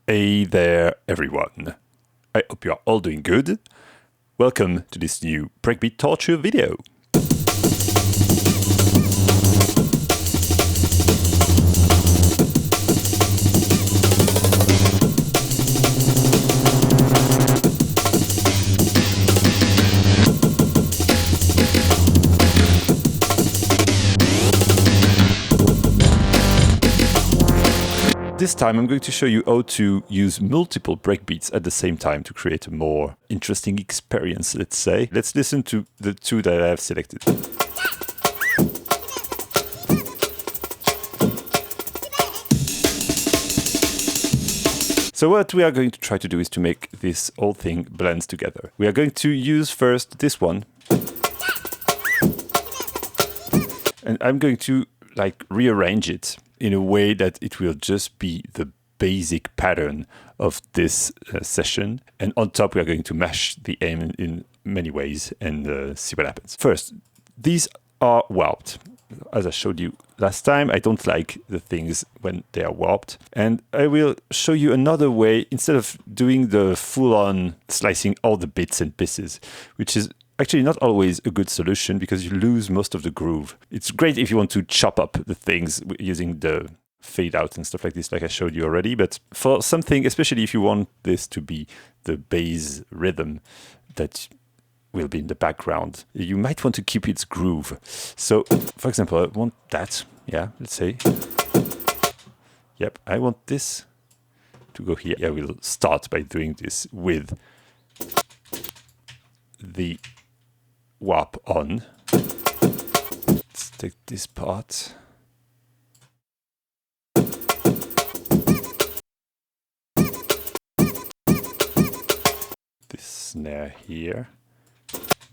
Hey there, everyone. I hope you are all doing good. Welcome to this new Breakbeat Torture video. This time I'm going to show you how to use multiple breakbeats at the same time to create a more interesting experience, let's say. Let's listen to the two that I have selected. So what we are going to try to do is to make this whole thing blend together. We are going to use first this one. And I'm going to rearrange it in a way that it will just be the basic pattern of this session. And on top, we are going to mash the aim in many ways and see what happens. First, these are warped. As I showed you last time, I don't like the things when they are warped. And I will show you another way, instead of doing the full-on slicing all the bits and pieces, which is actually not always a good solution because you lose most of the groove. It's great if you want to chop up the things using the fade out and stuff like this, like I showed you already. But for something, especially if you want this to be the bass rhythm that will be in the background, you might want to keep its groove. So, for example, I want that. Yeah, let's say. Yep, I want this to go here. I will start by doing this with the warp on. Let's take this part. This snare here.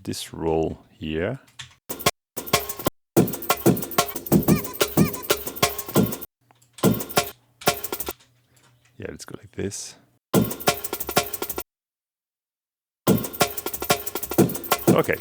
This roll here. Yeah, let's go like this. Okay.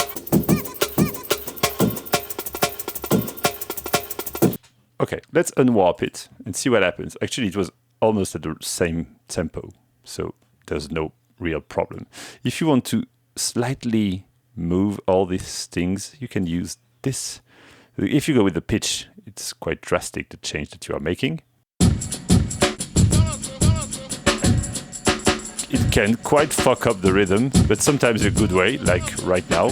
Okay, let's unwarp it and see what happens. Actually, it was almost at the same tempo, so there's no real problem. If you want to slightly move all these things, you can use this. If you go with the pitch, it's quite drastic, the change that you are making. It can quite fuck up the rhythm, but sometimes in a good way, like right now.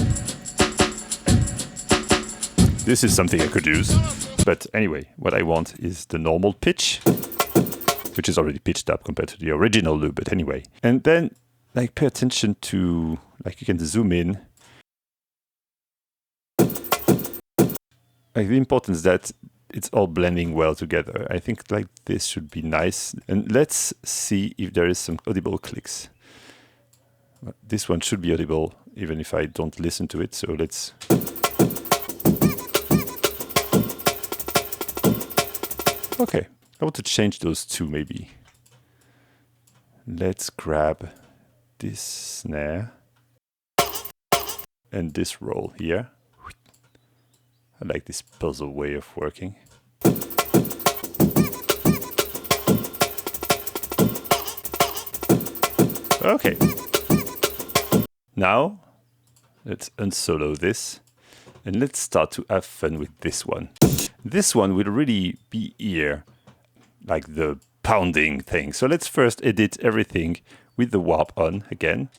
This is something I could use. But anyway, what I want is the normal pitch, which is already pitched up compared to the original loop, but anyway. And then, pay attention to, you can zoom in. The importance that it's all blending well together. I think this should be nice. And let's see if there is some audible clicks. This one should be audible, even if I don't listen to it. So let's... Okay, I want to change those two maybe. Let's grab this snare and this roll here. I like this puzzle way of working. Okay. Now, let's unsolo this and let's start to have fun with this one. This one will really be here, like the pounding thing. So let's first edit everything with the warp on again.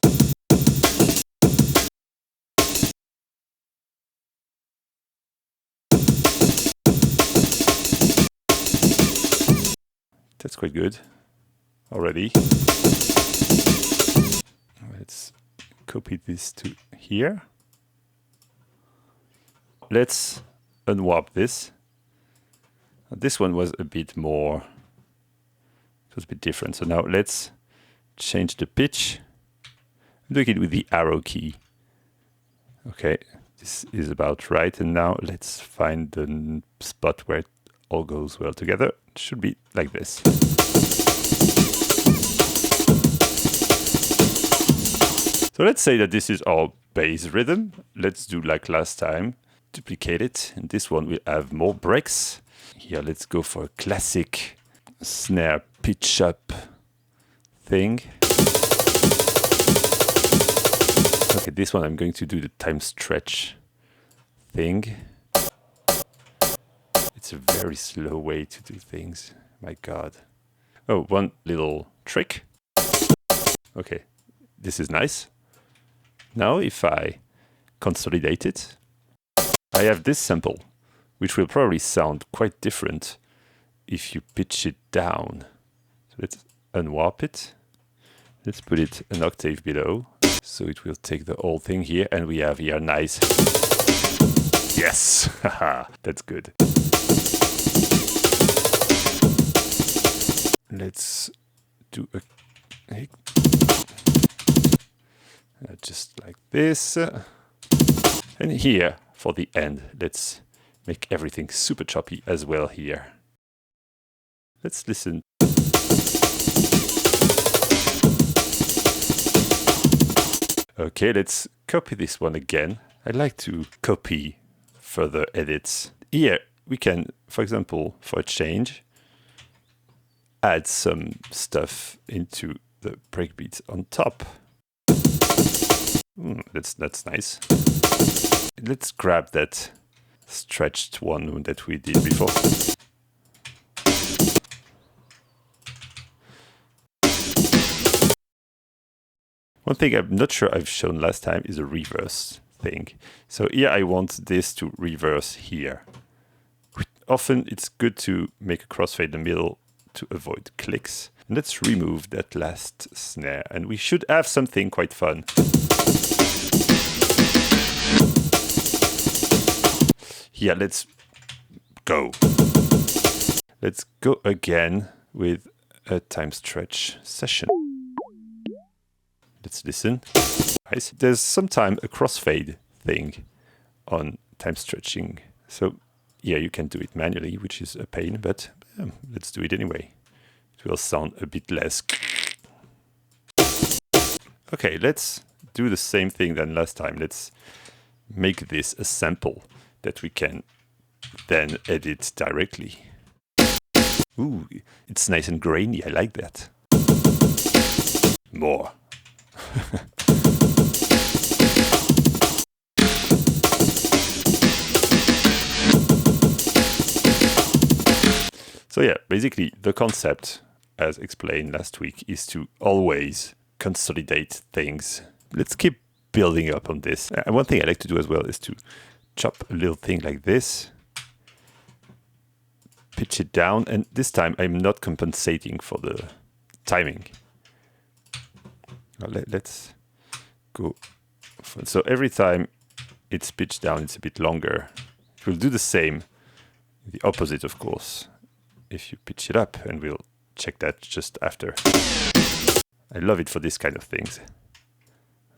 That's quite good already. Let's copy this to here. Let's unwarp this. This one was a bit more, it was a bit different. So now let's change the pitch. I'm doing it with the arrow key. Okay, this is about right. And now let's find the spot where it all goes well together. It should be like this. So let's say that this is our bass rhythm. Let's do like last time. Duplicate it, and this one will have more breaks. Here, let's go for a classic snare pitch up thing. Okay, this one I'm going to do the time stretch thing. It's a very slow way to do things. My God. Oh, one little trick. Okay, this is nice. Now if I consolidate it, I have this sample, which will probably sound quite different if you pitch it down. So let's unwarp it. Let's put it an octave below. So it will take the whole thing here, and we have here nice. Yes, haha, that's good. Let's do a just like this. And here for the end, let's make everything super choppy as well here. Let's listen. Okay, let's copy this one again. I like to copy further edits. Here we can, for example, for a change, add some stuff into the breakbeats on top. That's nice. Let's grab that stretched one that we did before. One thing I'm not sure I've shown last time is a reverse thing. So here I want this to reverse here. Often it's good to make a crossfade in the middle to avoid clicks. And let's remove that last snare, and we should have something quite fun. Here, let's go. Let's go again with a time stretch session. Let's listen. Nice. There's sometimes a crossfade thing on time stretching. So yeah, you can do it manually, which is a pain, but let's do it anyway. It will sound a bit less. Okay, let's do the same thing than last time. Let's make this a sample that we can then edit directly. Ooh, it's nice and grainy. I like that. More. So yeah, basically the concept, as explained last week, is to always consolidate things. Let's keep building up on this. And one thing I like to do as well is to chop a little thing like this, pitch it down, and this time I'm not compensating for the timing. Let's go. So every time it's pitched down, it's a bit longer. It will do the same, the opposite, of course, if you pitch it up, and we'll check that just after. I love it for this kind of things.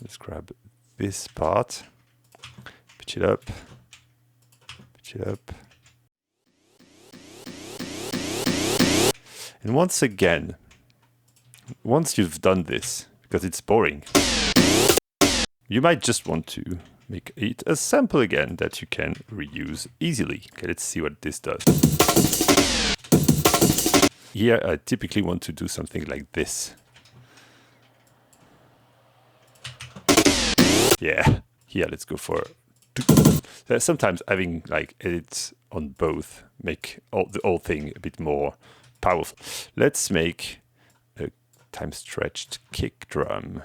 Let's grab this part, pitch it up, pitch it up. And once again, once you've done this, because it's boring, you might just want to make it a sample again that you can reuse easily. Okay, let's see what this does. Here, I typically want to do something like this. Yeah, here, let's go for... Sometimes having like edits on both make the whole thing a bit more powerful. Let's make a time stretched kick drum.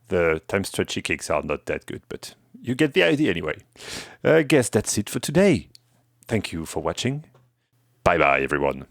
The time stretchy kicks are not that good, but you get the idea anyway. I guess that's it for today. Thank you for watching. Bye bye, everyone.